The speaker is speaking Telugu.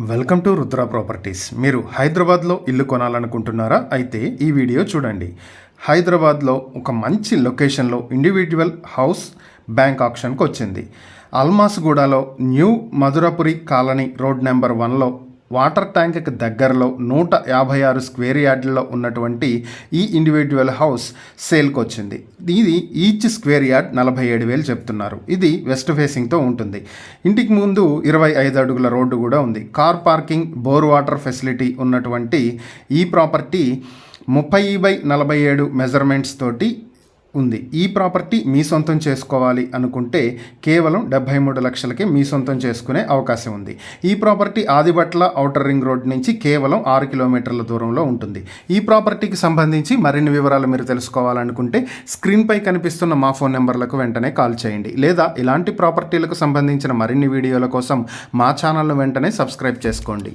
Welcome to Rudra properties. మీరు హైదరాబాద్లో ఇల్లు కొనాలనుకుంటున్నారా? అయితే ఈ వీడియో చూడండి. హైదరాబాద్లో ఒక మంచి లొకేషన్లో ఇండివిజువల్ హౌస్ బ్యాంక్ ఆప్షన్కి వచ్చింది. అల్మాస్గూడలో new Madhurapuri colony road number 1లో వాటర్ ట్యాంక్కి దగ్గరలో 156 స్క్వేర్ యార్డ్లో ఉన్నటువంటి ఈ ఇండివిజువల్ హౌస్ సేల్కి వచ్చింది. ఇది ఈచ్ స్క్వేర్ యార్డ్ 47,000 చెప్తున్నారు. ఇది వెస్ట్ ఫేసింగ్తో ఉంటుంది. ఇంటికి ముందు 25 అడుగుల రోడ్డు కూడా ఉంది. Car parking, bore water facility ఉన్నటువంటి ఈ ప్రాపర్టీ 30/47 మెజర్మెంట్స్ తోటి ఉంది. ఈ ప్రాపర్టీ మీ సొంతం చేసుకోవాలి అనుకుంటే కేవలం 73 లక్షలకే మీ సొంతం చేసుకునే అవకాశం ఉంది. ఈ property Adibatla outer ring road నుంచి కేవలం 6 కిలోమీటర్ల దూరంలో ఉంటుంది. ఈ ప్రాపర్టీకి సంబంధించి మరిన్ని వివరాలు మీరు తెలుసుకోవాలనుకుంటే స్క్రీన్పై కనిపిస్తున్న మా ఫోన్ నెంబర్లకు వెంటనే కాల్ చేయండి. లేదా ఇలాంటి ప్రాపర్టీలకు సంబంధించిన మరిన్ని వీడియోల కోసం మా ఛానల్ను వెంటనే సబ్స్క్రైబ్ చేసుకోండి.